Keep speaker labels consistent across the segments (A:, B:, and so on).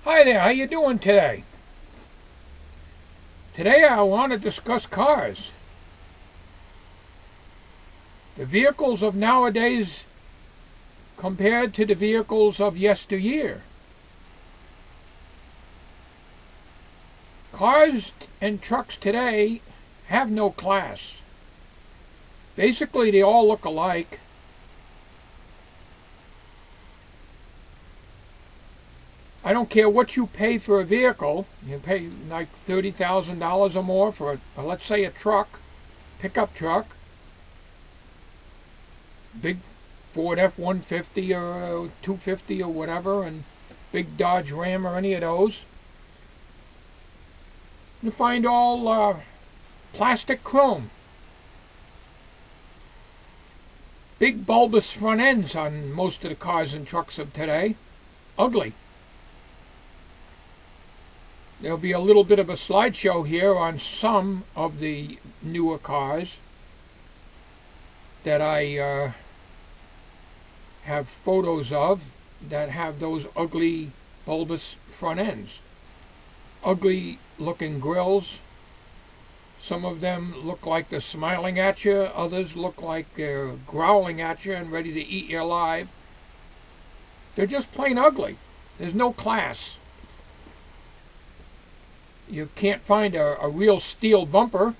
A: Hi there, how you doing today? Today I want to discuss cars. The vehicles of nowadays compared to the vehicles of yesteryear. Cars and trucks today have no class. Basically, they all look alike. I don't care what you pay for a vehicle. You pay like $30,000 or more for, let's say, a truck, pickup truck, big Ford F-150 or 250 or whatever, and big Dodge Ram or any of those. You find all plastic chrome. Big bulbous front ends on most of the cars and trucks of today. Ugly. There'll be a little bit of a slideshow here on some of the newer cars that I have photos of that have those ugly bulbous front ends. Ugly looking grills. Some of them look like they're smiling at you. Others look like they're growling at you and ready to eat you alive. They're just plain ugly. There's no class. You can't find a real steel bumper.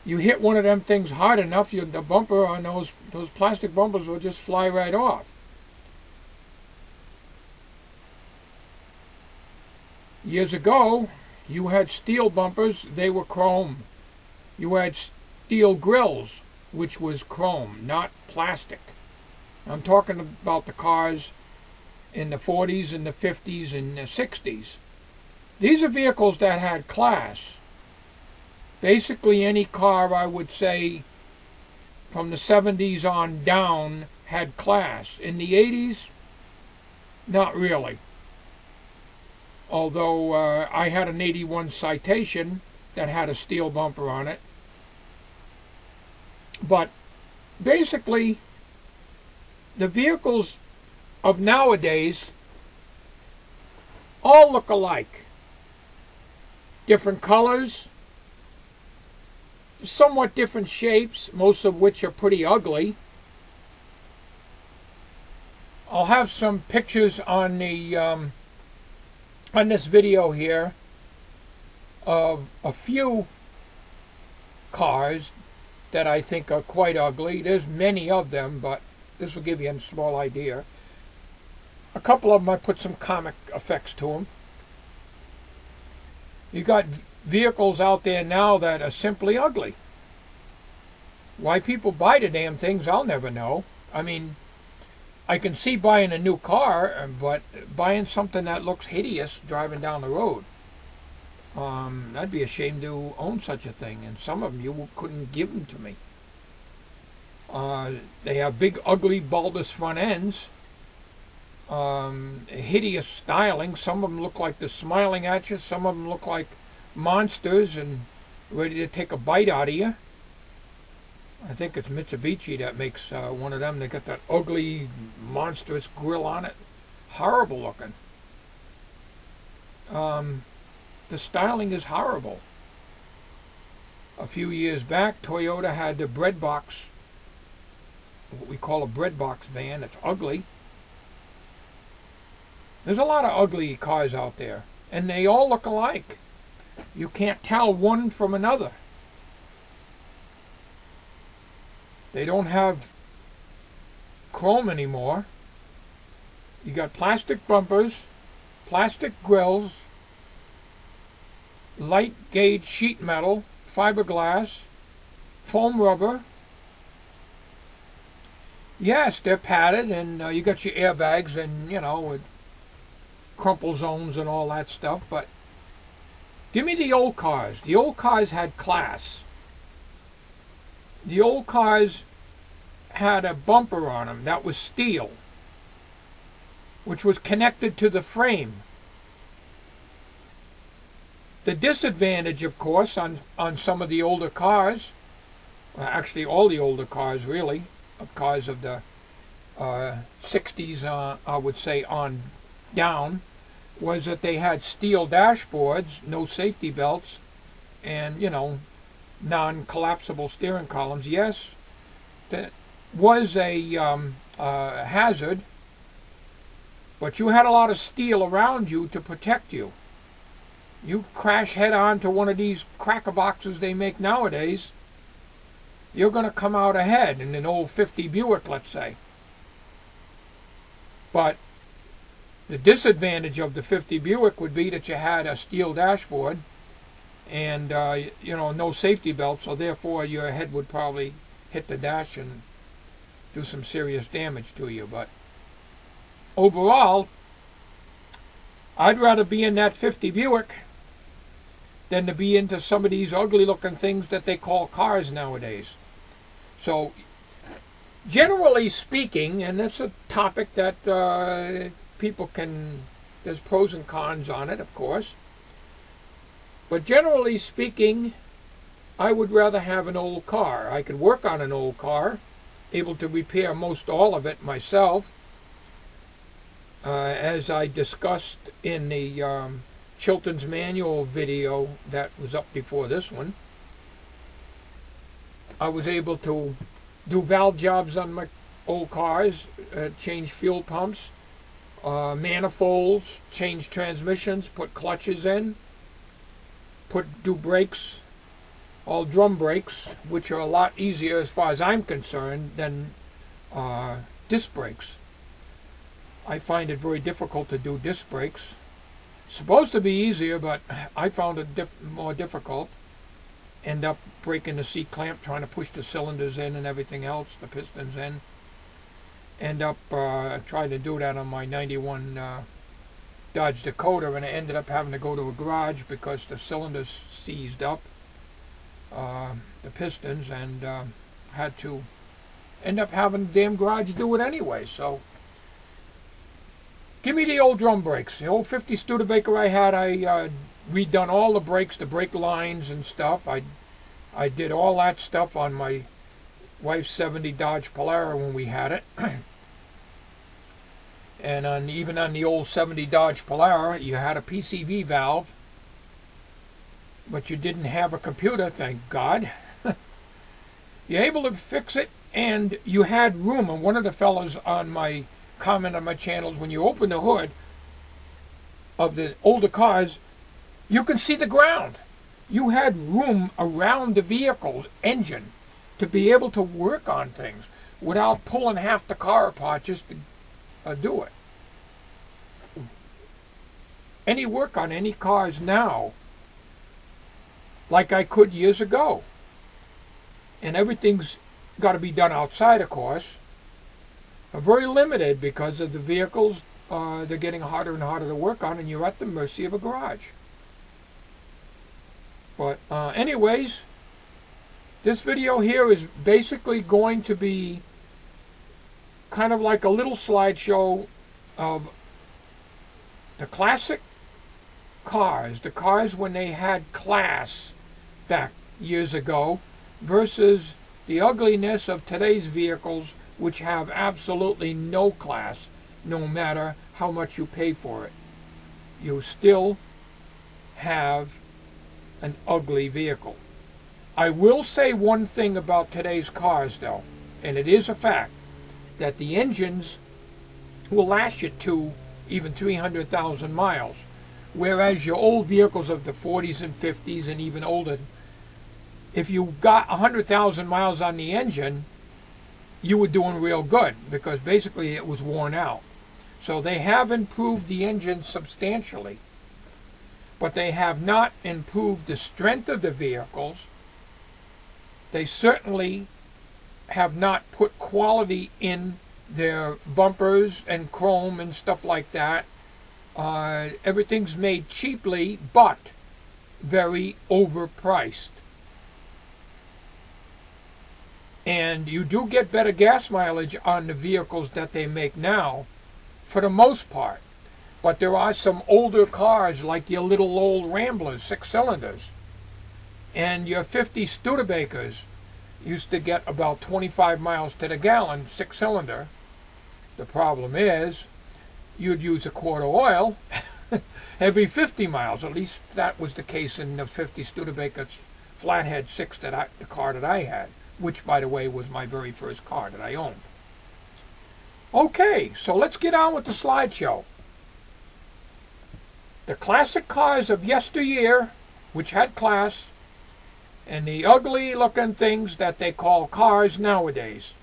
A: You hit one of them things hard enough, the bumper on those plastic bumpers will just fly right off. Years ago, you had steel bumpers, they were chrome. You had steel grills, which was chrome, not plastic. I'm talking about the cars in the 40s and the 50s and the 60s. These are vehicles that had class. Basically any car, I would say, from the 70s on down had class. In the 80s, not really. Although I had an 81 Citation that had a steel bumper on it. But basically, the vehicles of nowadays all look alike. Different colors, somewhat different shapes, most of which are pretty ugly. I'll have some pictures on the on this video here of a few cars that I think are quite ugly. There's many of them, but this will give you a small idea. A couple of them I put some comic effects to them. You got vehicles out there now that are simply ugly. Why people buy the damn things, I'll never know. I mean, I can see buying a new car, but buying something that looks hideous driving down the road, I'd be ashamed to own such a thing. And some of them you couldn't give them to me. They have big, ugly, bulbous front ends. Hideous styling. Some of them look like they're smiling at you. Some of them look like monsters and ready to take a bite out of you. I think it's Mitsubishi that makes one of them. They got that ugly, monstrous grill on it. Horrible looking. The styling is horrible. A few years back, Toyota had the bread box, what we call a bread box van. It's ugly. There's a lot of ugly cars out there, and they all look alike. You can't tell one from another. They don't have chrome anymore. You got plastic bumpers, plastic grills, light gauge sheet metal, fiberglass, foam rubber. Yes, they're padded, and you got your airbags and, you know, with crumple zones and all that stuff, but give me the old cars. The old cars had class. The old cars had a bumper on them that was steel, which was connected to the frame. The disadvantage, of course, on some of the older cars, well, actually all the older cars really, cars of the 60s, I would say on down was that they had steel dashboards, no safety belts, and, you know, non-collapsible steering columns. Yes, that was a hazard, but you had a lot of steel around you to protect you. You crash head on to one of these cracker boxes they make nowadays, you're going to come out ahead in an old 50 Buick, let's say. But the disadvantage of the 50 Buick would be that you had a steel dashboard and, you know, no safety belt, so therefore your head would probably hit the dash and do some serious damage to you. But overall, I'd rather be in that 50 Buick than to be into some of these ugly looking things that they call cars nowadays. So generally speaking, and that's a topic that people can, there's pros and cons on it, of course, but generally speaking, I would rather have an old car. I could work on an old car, able to repair most all of it myself, as I discussed in the Chilton's Manual video that was up before this one. I was able to do valve jobs on my old cars, change fuel pumps, manifolds, change transmissions, put clutches in, do brakes, all drum brakes, which are a lot easier as far as I'm concerned than disc brakes. I find it very difficult to do disc brakes. Supposed to be easier, but I found it more difficult. End up breaking the C-clamp trying to push the cylinders in and everything else, the pistons in. End up trying to do that on my 91 Dodge Dakota, and I ended up having to go to a garage because the cylinders seized up, the pistons, and had to end up having the damn garage do it anyway. So give me the old drum brakes. The old 50 Studebaker I had, I redone all the brakes, the brake lines and stuff. I did all that stuff on my wife's 70 Dodge Polara when we had it. And even on the old 70 Dodge Polara, you had a PCV valve, but you didn't have a computer, thank God. You're able to fix it, and you had room. And one of the fellows on my comment on my channels, when you open the hood of the older cars, you can see the ground. You had room around the vehicle engine to be able to work on things without pulling half the car apart just to do it. Any work on any cars now, like I could years ago, and everything's got to be done outside, of course, are very limited because of the vehicles. They're getting harder and harder to work on, and you're at the mercy of a garage. But anyways, this video here is basically going to be kind of like a little slideshow of the classic cars, the cars when they had class back years ago, versus the ugliness of today's vehicles, which have absolutely no class, no matter how much you pay for it. You still have an ugly vehicle. I will say one thing about today's cars, though, and it is a fact, that the engines will last you 2, even 300,000 miles, whereas your old vehicles of the 40s and 50s and even older, if you got 100,000 miles on the engine, you were doing real good, because basically it was worn out. So they have improved the engine substantially, but they have not improved the strength of the vehicles. They certainly have not put quality in their bumpers and chrome and stuff like that. Everything's made cheaply, but very overpriced. And you do get better gas mileage on the vehicles that they make now, for the most part. But there are some older cars, like your little old Ramblers, 6-cylinders, and your 50 Studebakers used to get about 25 miles to the gallon, 6-cylinder. The problem is, you'd use a quart of oil every 50 miles. At least that was the case in the 50 Studebaker's Flathead 6, the car that I had, which, by the way, was my very first car that I owned. Okay, so let's get on with the slideshow. The classic cars of yesteryear, which had class, and the ugly-looking things that they call cars nowadays.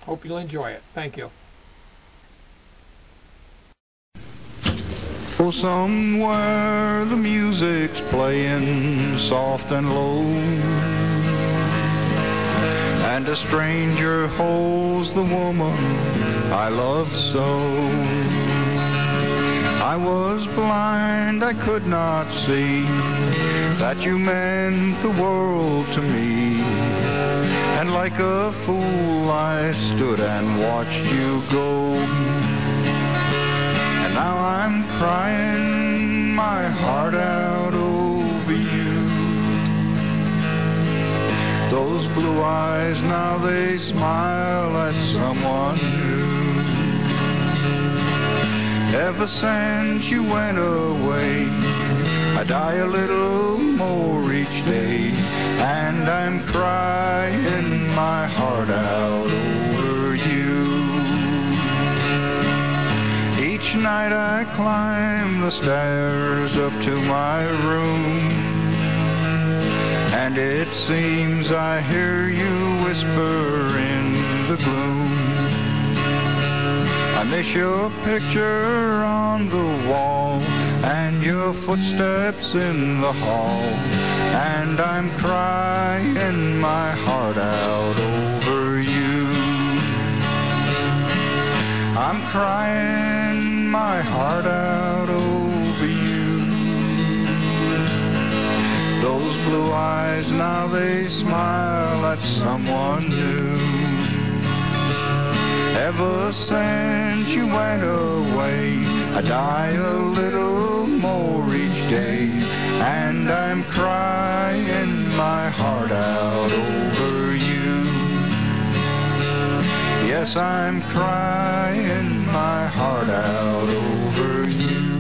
A: Hope you'll enjoy it. Thank you.
B: Oh, somewhere the music's playing soft and low, and a stranger holds the woman I love so. I was blind, I could not see that you meant the world to me, and like a fool I stood and watched you go. And now I'm crying my heart out over you. Those blue eyes now, they smile at someone new. Ever since you went away, I die a little more each day, and I'm crying my heart out over you. Each night I climb the stairs up to my room, and it seems I hear you whisper in the gloom. I miss your picture on the wall and your footsteps in the hall, and I'm crying my heart out over you. I'm crying my heart out over you. Those blue eyes now, they smile at someone new. Ever since you went away, I die a little more each day, and I'm crying my heart out over you. Yes, I'm crying my heart out over you.